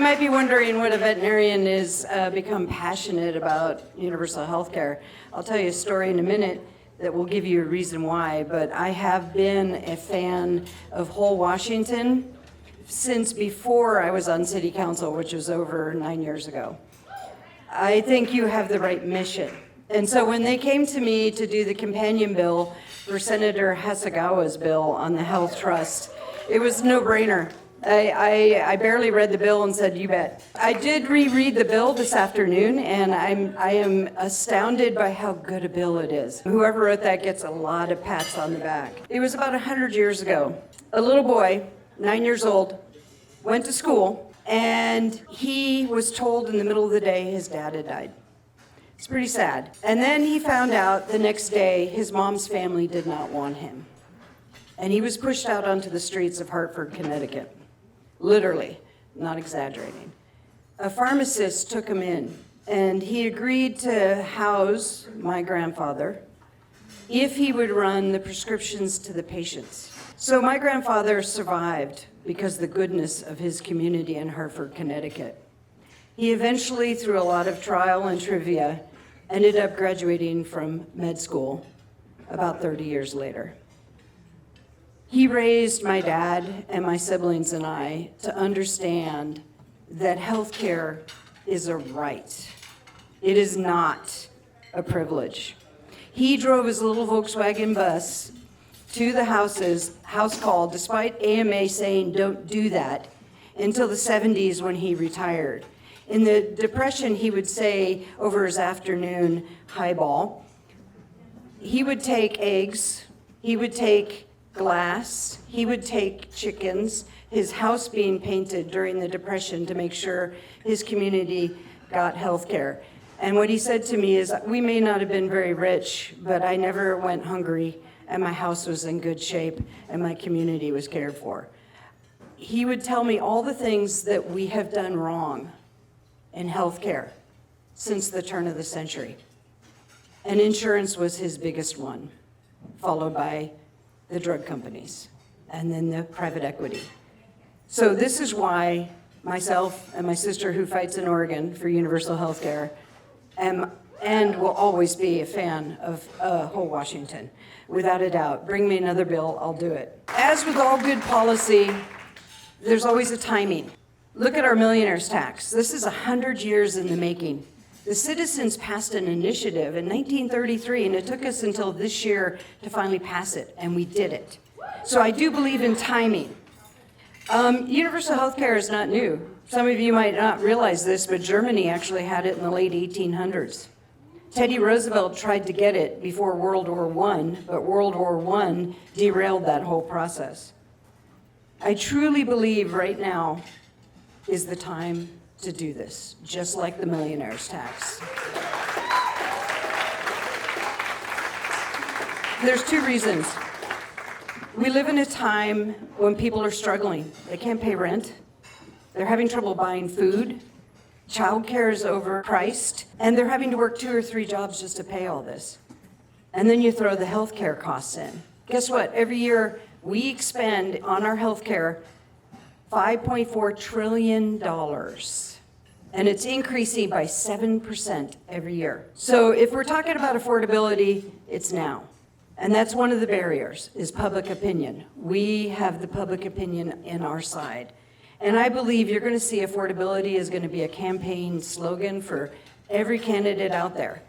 might be wondering what a veterinarian is become passionate about universal health care. I'll tell you a story in a minute that will give you a reason why, but I have been a fan of Whole Washington since before I was on city council, which was over 9 years ago. I think you have the right mission. And so when they came to me to do the companion bill for Senator Hasegawa's bill on the health trust, it was a no-brainer. I barely read the bill and said, you bet. I did reread the bill this afternoon, and I am astounded by how good a bill it is. Whoever wrote that gets a lot of pats on the back. It was about 100 years ago. A little boy, 9 years old, went to school, and he was told in the middle of the day his dad had died. It's pretty sad. And then he found out the next day his mom's family did not want him. And he was pushed out onto the streets of Hartford, Connecticut. Literally, not exaggerating. A pharmacist took him in, and he agreed to house my grandfather if he would run the prescriptions to the patients. So my grandfather survived because of the goodness of his community in Hartford, Connecticut. He eventually, through a lot of trial and trivia, ended up graduating from med school about 30 years later. He raised my dad and my siblings and I to understand that healthcare is a right. It is not a privilege. He drove his little Volkswagen bus to the house call, despite AMA saying don't do that, until the 70s when he retired. In the Depression, he would say over his afternoon highball, he would take eggs, he would take glass, he would take chickens, his house being painted during the Depression to make sure his community got health care. And what he said to me is, we may not have been very rich, but I never went hungry, and my house was in good shape, and my community was cared for. He would tell me all the things that we have done wrong in healthcare since the turn of the century. And insurance was his biggest one, followed by the drug companies, and then the private equity. So this is why myself and my sister, who fights in Oregon for universal health care, am and will always be a fan of Whole Washington, without a doubt. Bring me another bill, I'll do it. As with all good policy, there's always a timing. Look at our millionaire's tax. This is 100 years in the making. The citizens passed an initiative in 1933, and it took us until this year to finally pass it, and we did it. So I do believe in timing. Universal health care is not new. Some of you might not realize this, but Germany actually had it in the late 1800s. Teddy Roosevelt tried to get it before World War I, but World War I derailed that whole process. I truly believe right now is the time to do this, just like the millionaire's tax. There's two reasons. We live in a time when people are struggling. They can't pay rent. They're having trouble buying food. Childcare is overpriced, and they're having to work 2 or 3 jobs just to pay all this. And then you throw the healthcare costs in. Guess what? Every year we expend on our healthcare $5.4 trillion. And it's increasing by 7% every year. So if we're talking about affordability, it's now. And that's one of the barriers, is public opinion. We have the public opinion in our side. And I believe you're going to see affordability is going to be a campaign slogan for every candidate out there.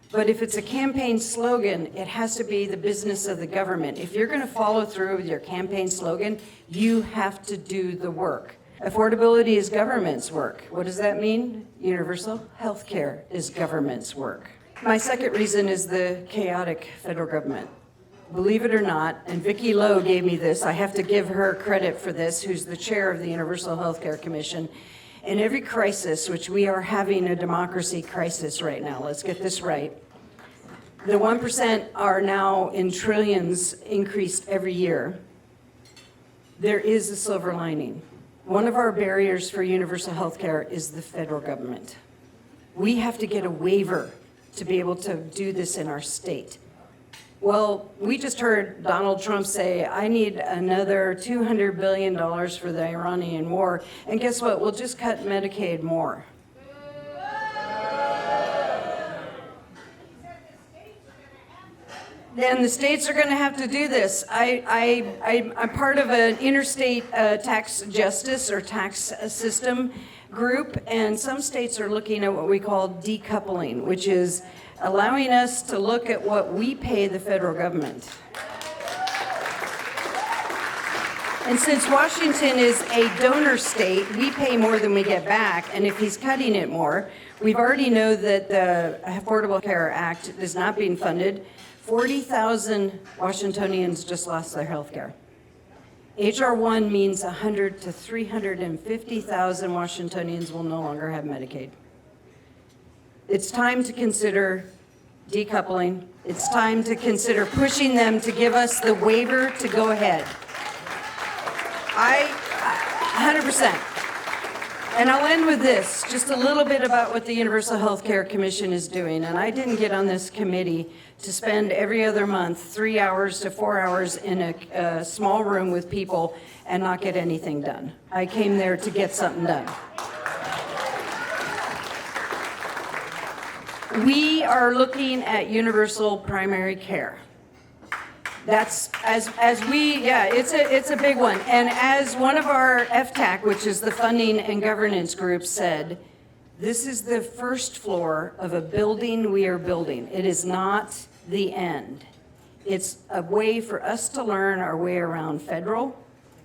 But if it's a campaign slogan, it has to be the business of the government. If you're going to follow through with your campaign slogan, you have to do the work. Affordability is government's work. What does that mean? Universal health care is government's work. My second reason is the chaotic federal government. Believe it or not, and Vicki Lowe gave me this, I have to give her credit for this, who's the chair of the Universal Health Care Commission. In every crisis, which we are having a democracy crisis right now, let's get this right. The 1% are now in trillions increased every year. There is a silver lining. One of our barriers for universal health care is the federal government. We have to get a waiver to be able to do this in our state. Well, we just heard Donald Trump say, I need another $200 billion for the Iranian war. And guess what? We'll just cut Medicaid more. Then the states are going to have to do this. I'm part of an interstate tax justice or tax system group, and some states are looking at what we call decoupling, which is allowing us to look at what we pay the federal government. And since Washington is a donor state, we pay more than we get back, and if he's cutting it more, we've already know that the Affordable Care Act is not being funded. 40,000 Washingtonians just lost their health care. H.R. 1 means 100 to 350,000 Washingtonians will no longer have Medicaid. It's time to consider decoupling. It's time to consider pushing them to give us the waiver to go ahead. 100%. And I'll end with this, just a little bit about what the Universal Health Care Commission is doing. And I didn't get on this committee to spend every other month 3 hours to 4 hours in a small room with people and not get anything done. I came there to get something done. We are looking at universal primary care. That's it's a big one. And as one of our FTAC, which is the funding and governance group, said, this is the first floor of a building we are building. It is not the end. It's a way for us to learn our way around federal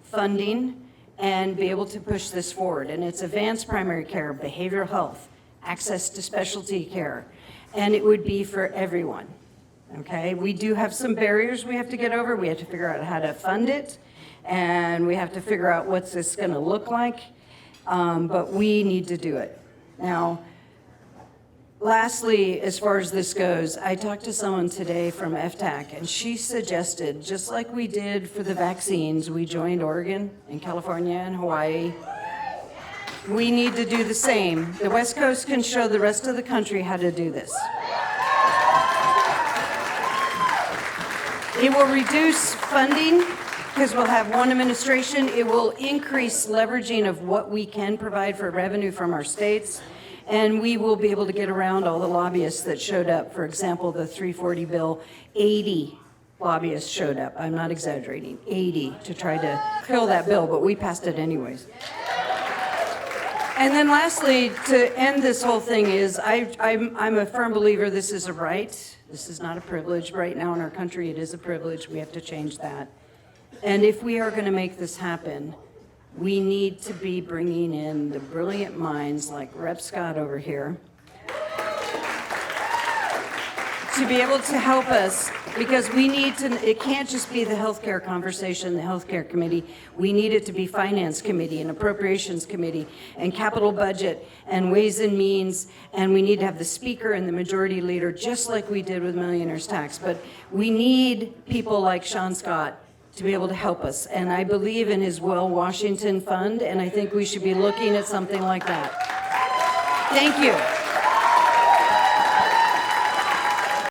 funding and be able to push this forward. And it's advanced primary care, behavioral health, access to specialty care, and it would be for everyone. Okay, we do have some barriers we have to get over. We have to figure out how to fund it, and we have to figure out what's this going to look like, but we need to do it. Now, lastly, as far as this goes, I talked to someone today from FTAC, and she suggested, just like we did for the vaccines, we joined Oregon and California and Hawaii. We need to do the same. The West Coast can show the rest of the country how to do this. It will reduce funding because we'll have one administration. It will increase leveraging of what we can provide for revenue from our states. And we will be able to get around all the lobbyists that showed up. For example, the 340 bill, 80 lobbyists showed up. I'm not exaggerating, 80 to try to kill that bill, but we passed it anyways. And then lastly, to end this whole thing is I'm a firm believer this is a right. This is not a privilege. Right now in our country, it is a privilege. We have to change that. And if we are going to make this happen, we need to be bringing in the brilliant minds like Rep Scott over here to be able to help us, because we need to, it can't just be the healthcare conversation, the healthcare committee. We need it to be finance committee and appropriations committee and capital budget and ways and means, and we need to have the speaker and the majority leader, just like we did with millionaires tax. But we need people like Sean Scott to be able to help us. And I believe in his Whole Washington Fund, and I think we should be looking at something like that. Thank you.